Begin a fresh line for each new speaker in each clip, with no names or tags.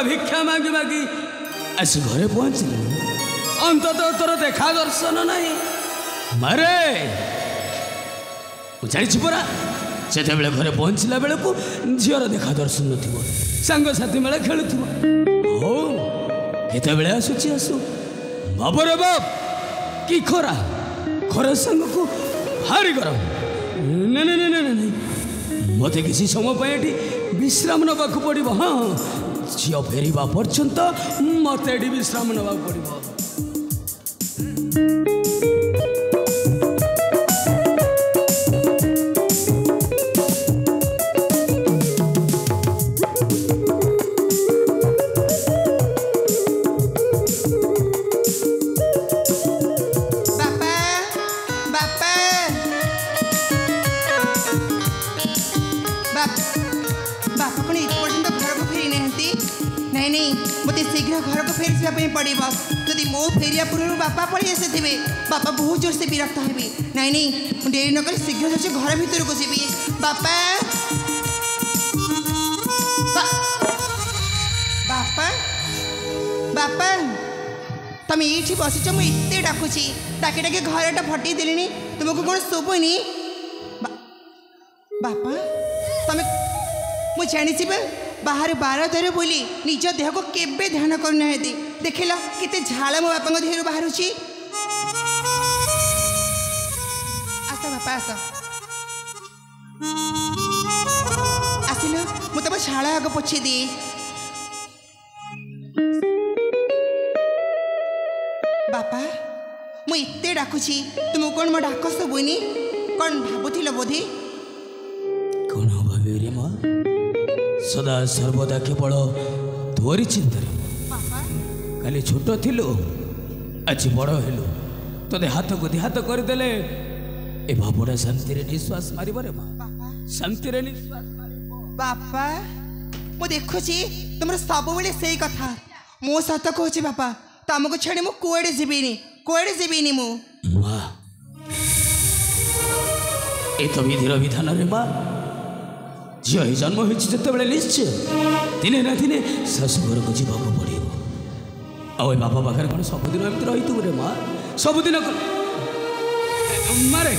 भिक्षा मागी मागी आस घरे पहुँचल अंततः तोर देखा दर्शन नहीं मारे जानी परा से घरे पहुँचला बेलू झीर देखा दर्शन नंगसाथी मेले खेलु हो केते आसूची आसू बाबरे बाप कि खरा खरा संग को भारी गरम नहीं मत किसी समय विश्राम नवा पड़ो हाँ झील फेरवा पर्यंत मत विश्राम नवा पड़ो
पड़ो जदि मो फेरिया पूर्व बापा पलि आसे बापा बहुत जोर से विरक्त हेबी नहीं डेरी नक शीघ्र जाऊँ घर भीतर को जी बापा बापा बापा तुम ये बसीच मुझे डाकुची डाके डाके घरटा फटे देली तुमको कौन शोभनी बापा तुम मुझे जानी बाहर बार दर बोली निज देह को केबे ध्यान करना देखिल केते झाल मो बापा देह बाहर आस बापा आस आसिल मु तुम झाल आग पोछे दी बापा मुझे डाकुची तुमको कौन मो डाक शुभुनी कौन भावुल बोधे
कौन भावे रे माँ सदा सर्वदा केवल तोरी चिंता काली छोट थिलु आज बड़ हेलु तोदे हाथ को देहात करदेले ए बाबुड़ा शांति रे निश्वास मारिब रे माँ शांति रे निश्वास
बापा मु देखुची तुम सब बेले से कथा मो सत कहूँ बापा तुमको छाड़ी मु कुआड़े जीविनी मु
माँ ए तो विधिर विधान रे माँ झील ही जन्म होते निश्चय दिने ना दिने शाशुघर को जावाक पड़ो आ बापा पाखे कौन सबुदिन एमती रही तू रे माँ सबुदिन मारे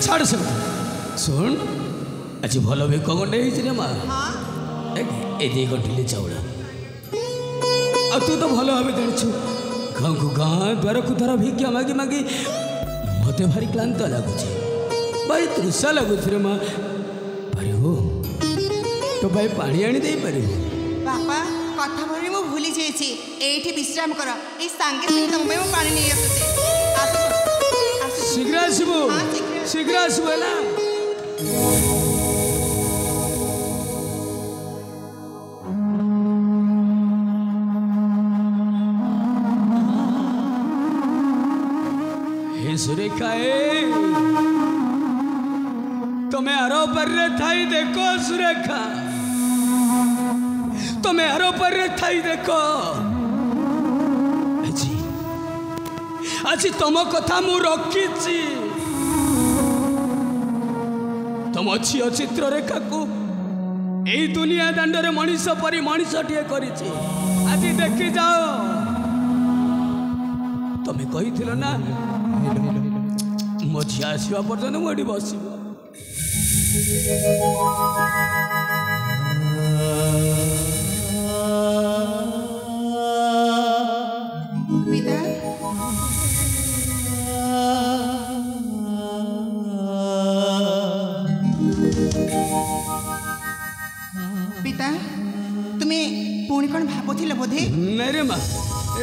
छाड़ से शुण आज भल बेक गंडे रे माँ ए गंठिले चाउल आ तू तो भल भाव जाचु गाँ को गाँ द्वार को द्वार भिक्षा मागी मागी मत भारी क्लांत लगुच भाई तृषा लगुच रे माँ अरे हो तो भाई पानी आनी दे पारे
बापा कथा भरी मु भूली जाइए एठी विश्राम कर ए सांगे संगे तुम पे पानी नहीं आसुते
शीघ्र आसबो शीघ्र आसबो ना हे सुरेखा तुम्हें आरो पर थाई देखो सुरेखा तुम्हें आरो पर थाई देखो आज तुम कथा मु रखी तुम झील चित्ररेखा को यही दुनिया दांडे मनीष परी मनीषटे कर आज देखी जाओ तुम्हें कही ना मो झी आसवा पर्यटन मुझे बस
पिता तुम्हें पुणी कौन भावुल बोधे
नहीं रे माँ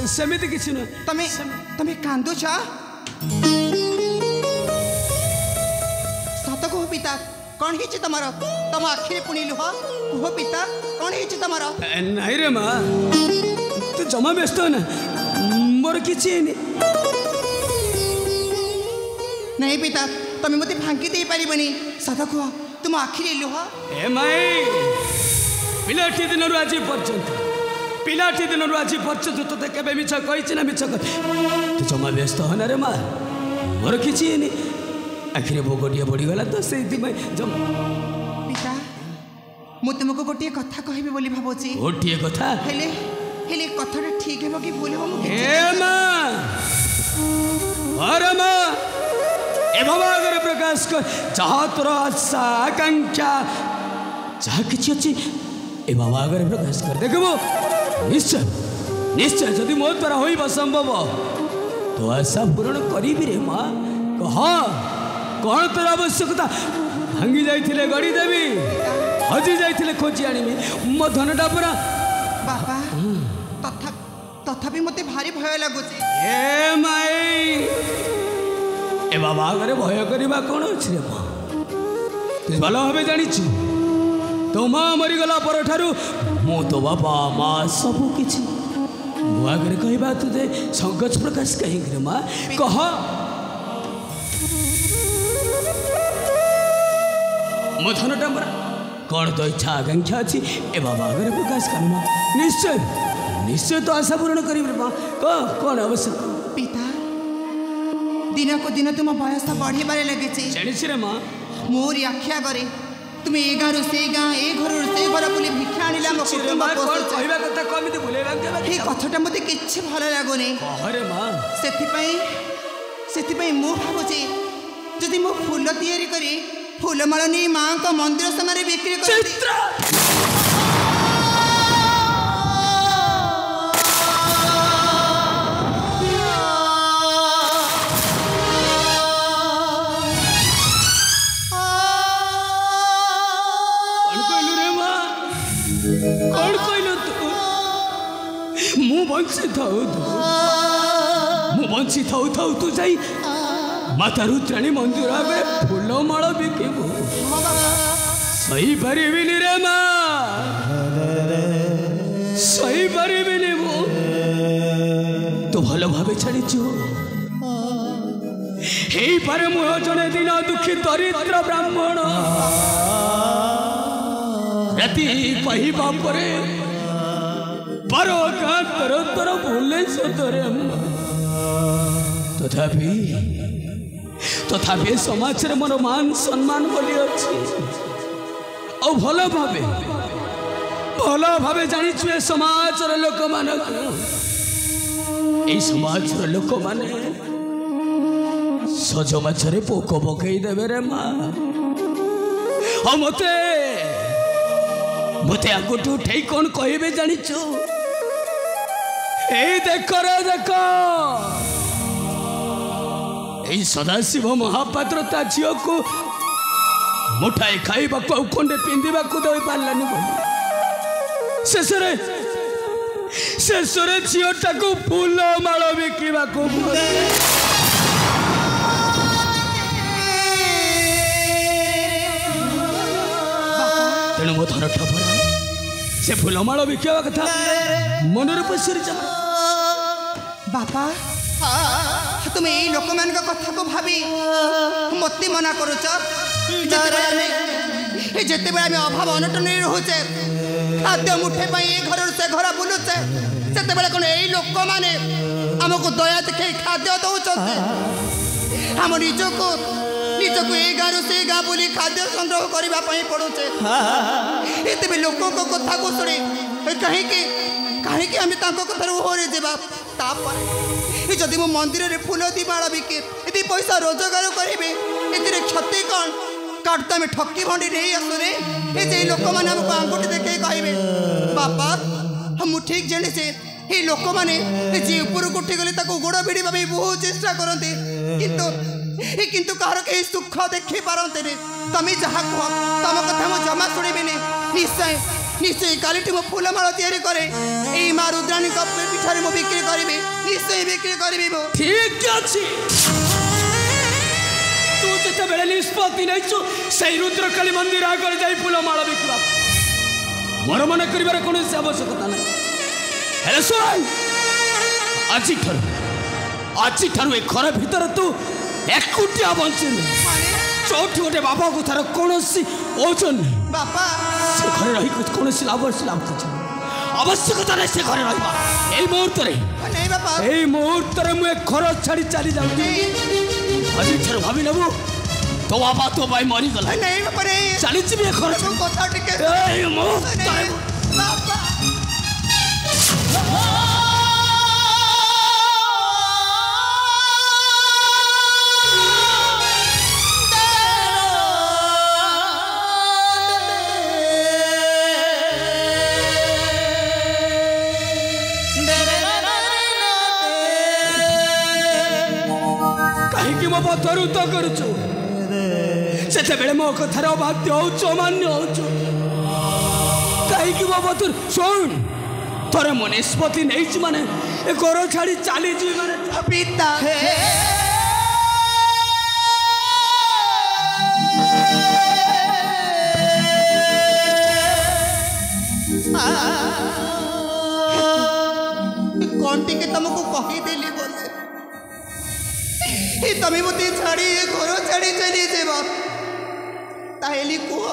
सेमती किसी न
तुम्हें कांदुच सत कह पिता कौन है तुम तुम आखिरी पुणी लुह कह पिता कौन है तुम
नहीं रे माँ तू जमा व्यस्त ना मोर किसी
नहीं पिता तुम मत फांकी दे पारबनी सत कह तुम आखिरी लुह
ए माई पिलाटी दिन आज पर्यंत पिलाटी दिन आज पर्यंत तोते केबे मिछ कहिछि ना मिछ तू जमा व्यस्त होना रे माँ मोर किछि नि आखिरे भोगटिया बढ़ीगला तो से जम
पिता मु तुमको गोटे कथा कहबी बोली भाबुची
गोटे कथा
हेले हेले कथाटा ठीक हेबो कि भूल हेबो
ए माँ अरे माँ ए भवागर प्रकाश कर जहाँ तोर आशा आकांक्षा जहाँ किसी अच्छी ए भवागर प्रकाश कर देखो निश्चय निश्चय जदि मो द्वारा होइबा संभव तो आशा पूर्ण करी रे माँ कह कौन तोर आवश्यकता भांगी जाइथिले गड़ी देवी हजी जाइथिले खोजी आनिबी मो धनटा पूरा
बाबा तथापि मते भारी भय लागुची
ए माई ए बाबा आगे भय करवा कौन अच्छे रे माँ तु भल भाव जानी तो माँ मरीगला पर ठारू मु तो बाबा माँ सबू किछि मो आगे कहवा तुझे संकोच प्रकाश कहीं रे माँ कह मो धन टामरा कौन तो इच्छा आकांक्षा अच्छी ए बाबा आगे प्रकाश कर माँ निश्चय निश्चय तो आशा पूर्ण करी माँ कह कौन आवश्यक
पिता दिन को दिन तुम बयस बढ़े लगे
जानी रे माँ
मोर आख्या करे तुम ए गाँव से गाँ ए घर से घर बोली भिक्षा आनिला मो कुटुंब
कहबा कथा कमिति भुलेबा
ए कथाटा मते किछि भल लागोनी
अरे माँ
सेथिपई मु भाबुची जदि मो फूल तैयारी करी फूलमाला नहीं माँ का मंदिर सामने बिक्री कर बंशी थाऊ थाऊ तू जाई माता रुद्राणी मंदिर आगे फूल माल बिकबू सही पारिबिनी रे माँ सही पारिबिनी मु तू भल भाव छाड़ीचु हे पारे मु जड़े दिन दुखी दरिद्र ब्राह्मण राति कहवा पर बारो गाँ तर तर भूले सतरे तथापि तथापि समाज रे मोर मान सम्मान बोली अच्छी और भल भावे जानी छे समाज रे लोक मान ए समाज रे लोक माने सज माछरे पोक पकई देबे रे माँ और मते मते आगुठू उठे कौन कहबे जानिचु ए देख रे देख ए सदाशिव महापात्र ता झील को मुठाए खाइबा को खंडे पिंधिबा को दे पारलानी बोली शेषरे झीलटा को फूल माल बिकवा को तेणु मो धर ठपरा से फूलमाल बिकवा कथा मनर पसरी जा बापा तुम ये लोक मान कथा को भावी मत मना करुच जिते आम अभाव अनटन रोचे खाद्य मुठे घर से घर बुलुचे से कौन यही लोक मैंने आमको दया देखे खाद्य दौरान आम निजको निजको ए गाँव से गाँ बोली खाद्य संग्रह करने पड़ुचे ये लोकों कथा को शुणी कहीं आम कथार ओहरे जापर जदि मो मंदिर में फूल दीमाला बिके ये पैसा रोजगार करेंगे ए क्षति कौन काटता में ठकी भंडी नहीं आसुरे ये लोक मैंने आमको आंगुठी देखे कहे बापा हम ठीक जाने से ये लोक मैंने जी ऊपर को उठीगले गोड़ भिड़ा बहुत चेष्टा करते किंतु कहार कहीं सुख देखी पारते तमें जहाँ कह तुम कथा मुझे जमा शुणिबी निश्चय निश्चय काली मो फूलमाल तैयारी करे ए माँ रुद्राणी पीठर मु बिक्री करी निश्चय बिक्री करी
ठीक अच्छी तू जिते निष्पत्ति नहीं से रुद्रकाली मंदिर आगे जा फूलमाल बिकवा मोर मन कर कौन आवश्यकता नहीं शुण आज ठार ए घर भितर तू ଏକୁଟିଆ ବଞ୍ଚିଲେ ଯୋଉଠି ଗୋଟେ ବାପାକୁ ତାର କୌଣସି ଓଜନ ନାହିଁ
ବାପା
ସେ ଘରେ ରହି କୌଣସି ଲାଭ କିଛି ଆବଶ୍ୟକତା ନାହିଁ ସେ ଘରେ ରହିବା ଏଇ ମୁହୂର୍ତ୍ତରେ
ନାଇଁ ବାପା
ଏଇ ମୁହୂର୍ତ୍ତରେ ମୁଁ ଏ ଘର ଛାଡ଼ି ଚାଲି ଯାଉଛି ଆଜିଠାରୁ ଭାବି ନେବୁ ତୋ ବାପା ତୋ ପାଇଁ ମରିଗଲା
ନାଇଁ ବାପା ନାଇଁ
ଚାଲିଯିବି ଏ ଘର
କଥା ଟିକେ
ଏଇ ମୁହୂର୍ତ୍ତରେ
ବାପା
କାହିଁକି ମୋ ପଥରୁ ତ କରୁଛୁ ସେତେବେଳେ ମୋ କଥାରେ ଅବାଧ୍ୟ ହଉଛୁ ଅମାନ୍ୟ ହଉଛୁ କାହିଁକି ମୋ ପଥରୁ ଶୁଣ ଥରେ ମୋ ନିଷ୍ପତ୍ତି ନେଇଛି ମାନେ ଏ ଘର ଛାଡ଼ି ଚାଲିଯିବି ମାନେ
ପିତା କଣ ଟିକେ ତମକୁ କହିଦେଲି ବୋଲେ ତମେ ମତେ ଛାଡ଼ି ଘର ଛାଡ଼ି ଚାଲିଯିବ ତାହେଲେ କୁହ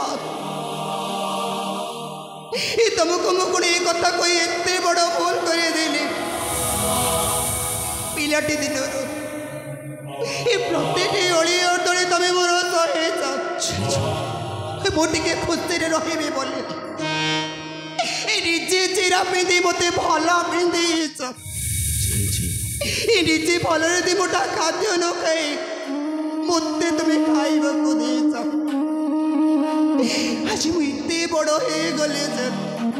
ତମକୁ ମୁଁ କଣ ଏ କଥା କହି ଏତେ ବଡ଼ ଭୁଲ କରିଦେଲି ପିଲାଟି ଦିନରୁ ପ୍ରତ୍ୟେକ ଅଳି ଅର୍ଦ୍ଦଳି ତମେ ମୋର ସହେଇଛ ମୁଁ ଟିକେ ଖୁସିରେ ରହିବି ବୋଲି ନିଜେ ଚିରା ପିନ୍ଧି ମତେ ଭଲ ପିନ୍ଧିଛ ନିଜେ ଭଲରେ ଦି ମୋଟା ଖାଦ୍ୟ ନ ଖାଇ ମତେ ତୁମେ ଖାଇବାକୁ ଦେଇଛ ଆଜି ମୁଁ ଏତେ ବଡ଼ ହେଇଗଲି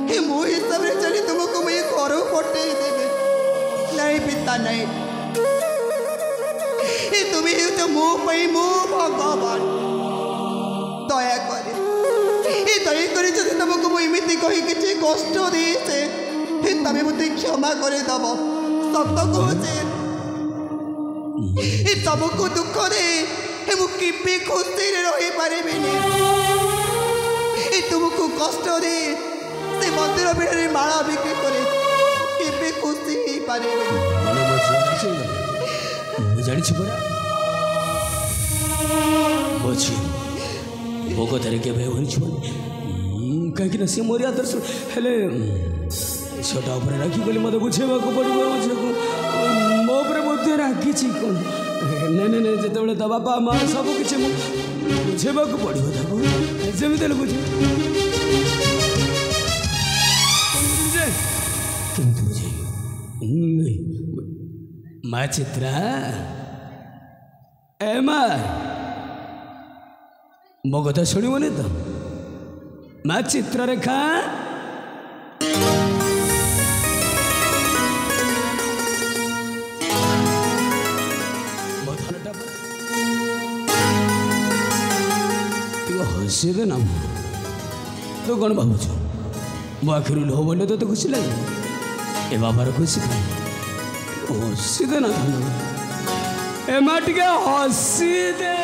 ଯେ ମୋ ହିସାବରେ ଚାଲି ତୁମକୁ ମୁଁ ଏ ଘରୁ ପଠେଇ ଦେବି ନାଇଁ ପିତା ନାଇଁ ତୁମେ ହେଉଛ ମୋ ପାଇଁ ମୋ ଭଗବାନ ଦୟାକରି ଦୟାକରି ଯଦି ତୁମକୁ ମୁଁ ଏମିତି କହି କିଛି କଷ୍ଟ ଦେଇଛେ ତମେ ମୋତେ କ୍ଷମା କରିଦେବ ସତ କହୁଛେ ତମକୁ ଦୁଃଖ ଦେ ମୁଁ କେବେ ଖୁସିରେ ରହିପାରିବିନି ତୁମକୁ କଷ୍ଟ ଦେ ସେ ମନ୍ଦିର ଭିଡ଼ରେ ମାଳ ବିକ୍ରି କରି କେବେ ଖୁସି ହେଇପାରିବିନି
ମୁଁ ଜାଣିଛି ପରା ଅଛି ମୋ କଥାରେ କେବେ ହୋଇଛି କାହିଁକି ନା ସେ ମୋରି ଆଦର୍ଶ ହେଲେ ଝିଅଟା ଉପରେ ରାଗିଗଲି ମୋତେ ବୁଝେଇବାକୁ ପଡ଼ିବ ଝିଅକୁ ମୋ ଉପରେ ମଧ୍ୟ ରାଗିଛି କ'ଣ ନାଇଁ ନାଇଁ ନାଇଁ ଯେତେବେଳେ ତା ବାପା ମା' ସବୁ କିଛି ମୁଁ ବୁଝେଇବାକୁ ପଡ଼ିବ ତାକୁ ଯେମିତି ହେଲେ ବୁଝେ କେମିତି ବୁଝେଇବି ମା ଚିତ୍ରା ଏ ମା ମୋ କଥା ଶୁଣିବନି ତ ମା ଚିତ୍ରରେଖା हसी दे ना तो कौन भावुच मो आखिर लुह बोले तो खुशी लगे ए बाबार खुशी हसी दे ना ए माँ टे हसी दे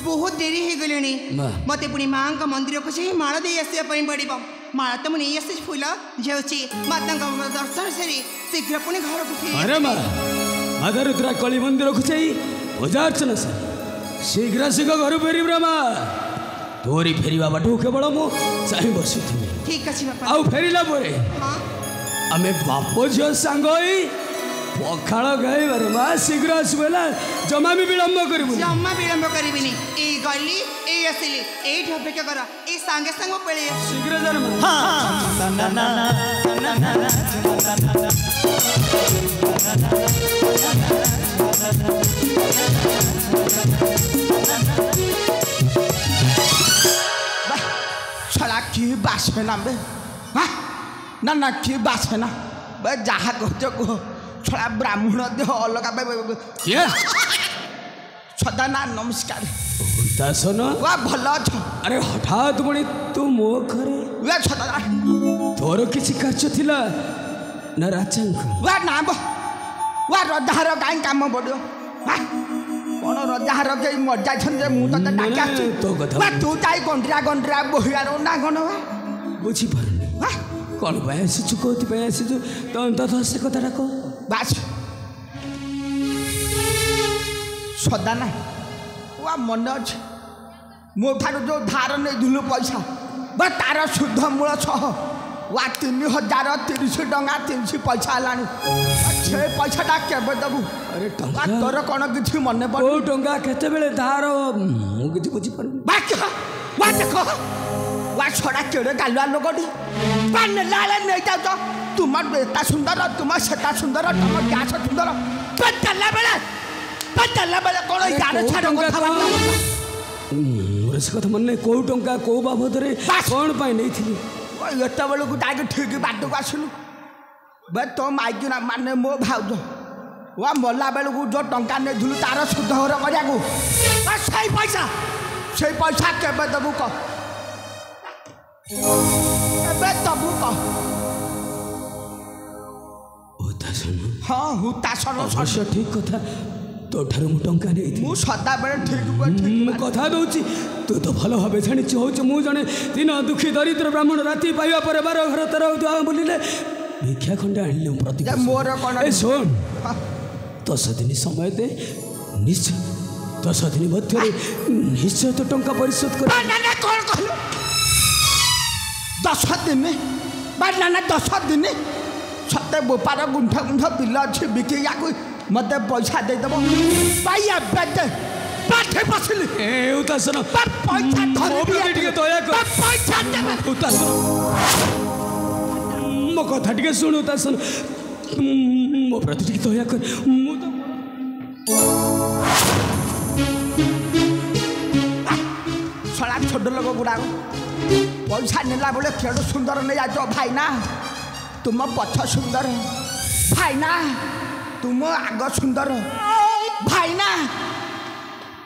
बहुत देरी हो गले
माँ।
मत पुणी माँ मंदिर को से माला दे आसवाई पड़ो माला तो मुझे आसी फूल झेउची माता दर्शन सारी शीघ्र पुणी घर को फेरी
अरे माँ माता रुद्रा कली मंदिर को जाई पूजा अर्चना सर शीघ्र शीघ्र घर फेरी ब्रह्मा तोरी फेरिया बाटू केवल मु चाहे बसी थी
ठीक अच्छे बापा
आउ फेरिला परे
हाँ
आमे बाप झियो सांग होई पखाळ गाइबारे मा शीघ्र आसबेला जमा भी विलंब करबु
जम्मा विलंब करिबिनी ए गली ए आसिली ए अपेक्षा कर ए संगे संग पळे
शीघ्र जर
छला की बास है ना बे हाँ ना ना की बास है ना बे जहाँ कहते को छला ब्राह्मण देह अलग
के
सदाना नमस्कार
दासन
वा भल छ
अरे हठात बणी तू मो घरे
वा सदाना
तोर किसी कार्य थिला ना राजांक
वा ना बो वा रजाहार काई काम पड़ो हाँ कौन रजाहार के मजा छन जे मु तते डाका
तो कथा
वा तू जाई गंडरा बहियारो ना गण वा
बुझी पारनी
वा
कौन पाए आसीचु कोथि पाए आसीचु तो अंत से कथाटा को
बास सदाना वा मन अच्छे मो ठार जो धार नहीं धुलु पैसा बा तार शुद्ध मूल 6 वा 3030 टंका 300 पैसा लानी छे पैसाटा केबे दबु
अरे
वा
टंका
तोर कोन किछि मने पड़
ओ टंका केते बेले धार मु किछि बुझी पारनी
बाक वा देखो वा छोड़ा केड़े गालुआ लोगडी पान लाले नहीं जाऊ तो तुम बेटा सुंदर तुम सेटा सुंदर तुम ग्यास सुंदर पटला बेले कोन यार छाड़ कथा
मोर से कथा मन नहीं को टंका को बाबद रे कौन पाई नहीं थी
एत बेलू जाके ठीक बाट को आसलु बे तो माइकिना माने मो भाउज वा मला बेलू जो टंका नहीं धुलु तार शुद्ध घर करिया से पैसा केबे दबु क एबे दबु क
दासन
हाँ हुतासन
अवश्य ठीक कथा तो ठार मु टंका नहीं थी
मु सदा बेले ठीक
मु कथा दउची तू तो भल भावे जानी होच मु जने दिन दुखी दरिद्र ब्राह्मण राति पाइबा पर 12 घर 13 दुआ बोलिले भिक्षा खंडे आनिले प्रति
जे मोर कोन
ए सुन 10 दिन समय दे निश्चय 10 दिन मध्य निश्चय तो टंका परिशोध कर
ना कौन कहलु 10 दिन ना 10 दिन सते बोपार गुंठा गुंठा बिल अच्छे बिके याकू मत पैसा दे दबो पाइया बेटे पाठे बसली
ए उतासन
पैसा
मो प्रति टिके दया कर
पैसा देबे
उतासन मो कथा टिके सुन उतासन मो प्रति टिके दया कर मु तो
सला छोट लोग गुड़ा पैसा नेला बोले केड़ो सुंदर नहीं आज भाई ना तुम पछ सुंदर भाई ना तुम आग सुंदर भाई ना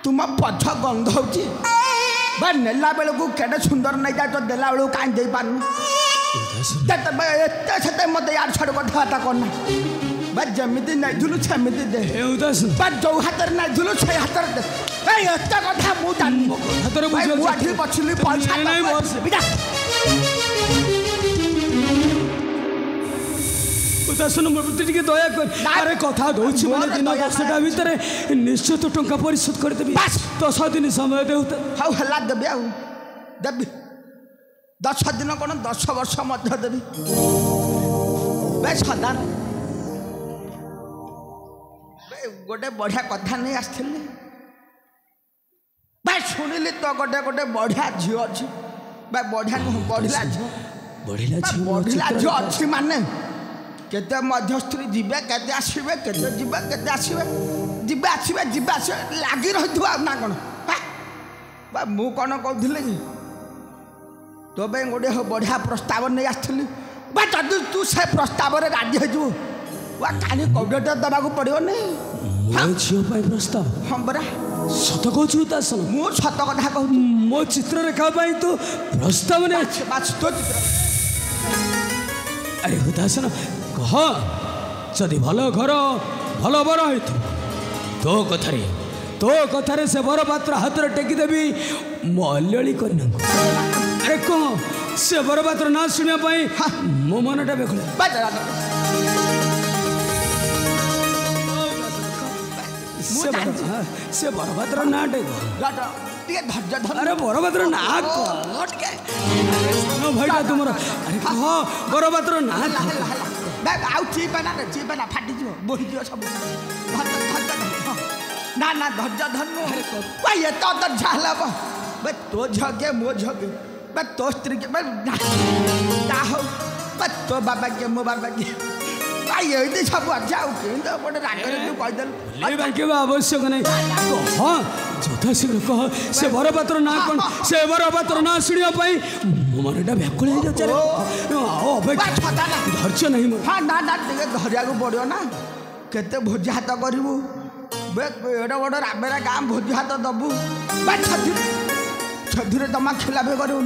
तुम पछ गंध होची बा नेला बेल को केड़े सुंदर नहीं जा तो देला बेल काई दे पानु एते सेते मत यार छड़ कथा करना बा जमिति नहीं धुलु छमिति दे
ए उतासन
बा जो हातर नहीं धुलु छे हातर दे ए एते कथा मु जान
हातर बुझ
मु आठी पछली पैसा
नहीं बस
बिटा
उतासन मो प्रति टिके दया कर अरे कथा दउची माने दिन 10टा भीतर निश्चय तो टंका परिशोध कर देबी 10 दिन समय दे
हाउ हल्ला देबे आउ देबी 10 दिन कोन 10 वर्ष मध्य देबी बे सदा बे गोटे बढ़िया कथा नहीं आसथिले बे सुनिली तो गोटे गोटे बढ़िया झियो अछि बे बढ़िया बढ़िला झियो बढ़िला झियो अछि माने केते मध्यस्थरी जीवे केते आसीबे केते जीवे केते आसीबे जीवे आसीबे जीवे आसीबे लागी रहिथुआ ना कोन बा मु कोन कहथिले कि तो बे गोटे बढ़िया प्रस्ताव नहीं आसथिली बा जदि तू से प्रस्ताव रे राजी हो जु वा कानी कौडटा दबाकू पड़ियो नहीं
मो झियो पाई प्रस्ताव
हम बरा
सत कहछु उतासन
मु सत कथा कहू
मो चित्र रेखा पाई तो प्रस्ताव ने
बात तो चित्र
अरे उतासन कह जदि भल घर भल बर हेतु तो कथारे तो कथारे से बर पात्र हाथ टेकीदेवी मो अल्ली करना अरे कह से बर पात्र ना शुणापी मो मनटा बेकुल से बरभद्र ना अरे बरभद्र ना भाईटा तुम अरे कह बरभद्र ना
फाटी बोही सब ना ना धैर्य धर्म ये तो झाल तो झगे मो झगे तो स्त्री के हो तो बाबा के मो बाबा के ये सब अच्छा गोटे रागरे
आवश्यक नहीं हाँ यथा शीघ्र कह से बरपात्र ना कौन से बरपात्र ना शुणापी मनटा व्याकुल धैर्य नहीं
हाँ ना ना धरिया पड़ो ना केते भोजी हाथ करू एडे बड़ राबेरा गाँ भोजी हाथ दबू छुरी जमा खिलाप करू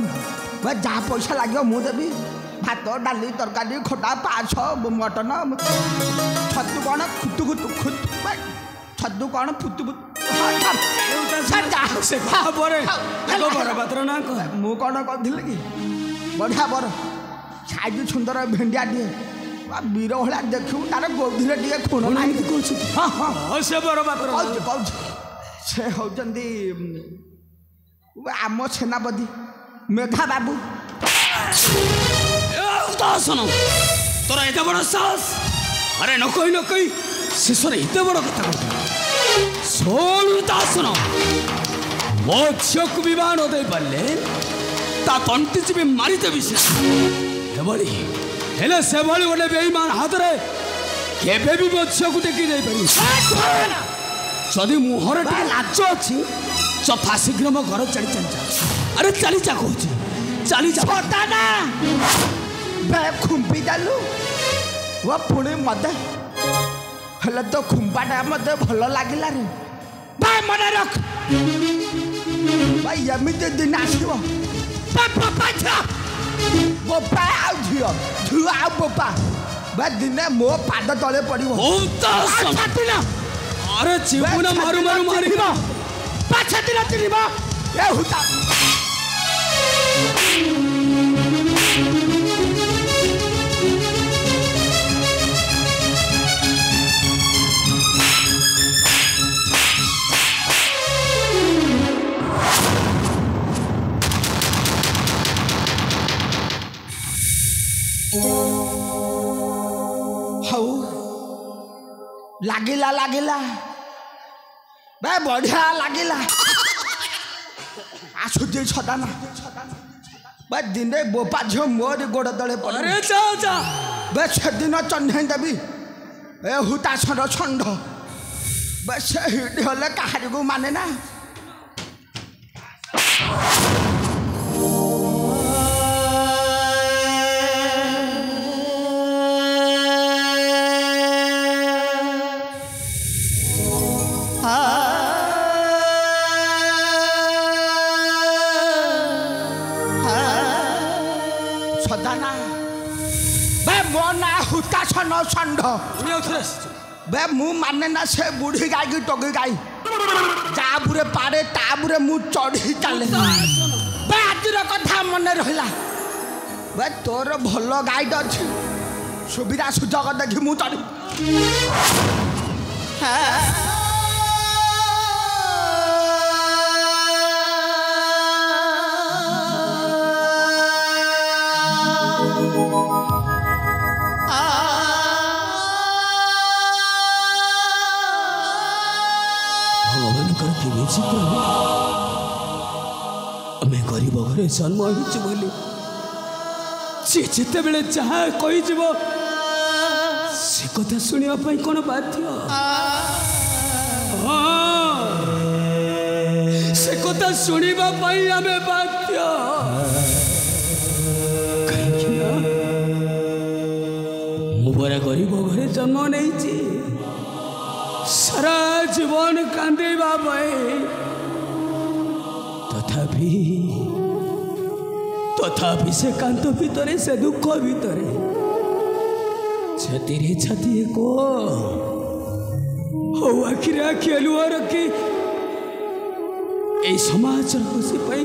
जहाँ पैसा लगे मुझे देवी भात डाली तरकारी खटा पाछ मटन छतु कौन खुतु खुतु खुतु छतु कौन फुतु
बरपात्र ना
मु कौन कही कि बढ़िया बर साइज सुंदर भेंडिया टे वीर भाया देखू तार गोधी टे खून हाँ हाँ
से बरपात्र
से होती आम सेनापति मेघा बाबू
सुन तोरा एत बड़ साहस अरे न कही शेष एत बड़ कथा सुन मो झील को बह न दे पारे ता तंटी जी मारिदेवी से गोटे बेईमान हाथ में केवे भी मो झील को टेकी दे पारि जदि मुहर टे लाज अच्छी सफा शीघ्र मो घर चली चली जा अरे चली जा कहूँ चली जा
खुंपी देलु वो पुणी मत हेल्ले तो खुंपाटा मत भल लगे रे भाई मन रख भाई एमती दिन आसो बोपा झील झील आ बोपा भाई दिने मो पाद तले पड़ो
अरे जीवना मारू मारू मारी
छाती चिन्ह ए हुता लागिला लागिला भाई बढ़िया लागिला आसुची छदाना भाई दिने बोपा झील मोर गोड़ तले
अरे जा जा
बे से दिन चंदे देवी ए हुतासन छंड बे से हले कहारी को माने ना सदाना बे मो ना हुतासन छंड बे मु माने ना से बुढ़ी गाय की टगी गाय जाबुरे पारे ताबुरे मु चढ़ी चले बे आजिर कथा मन रहा बे तोर भल गाइड अच्छी सुविधा सुजोग देखी मु चढ़ी
आमे गरीब घरे जन्म बोली सी जिते बेले जहाँ कही से कथा शुणापी कौन बाध्य से कथा शुणापी आम बाध्य कहीं मुझे गरीब घरे जन्म नहीं सारा जीवन कांदेवा तथापि से कांत भितर से दुख भितर छाती को आखिरे आखि लुह रखी এই সমাজର ହସି ପାଇଁ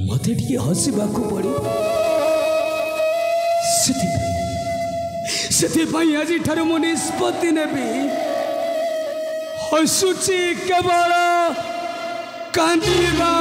ମୋତେ ଟିକେ ହସିବାକୁ ପଡ଼ିବ। ସେଥିପାଇଁ ଆଜିଠାରୁ ମୁଁ ନିଷ୍ପତ୍ତି ନେବି, ହସୁଛି କେବଳ କାନ୍ଦିବା।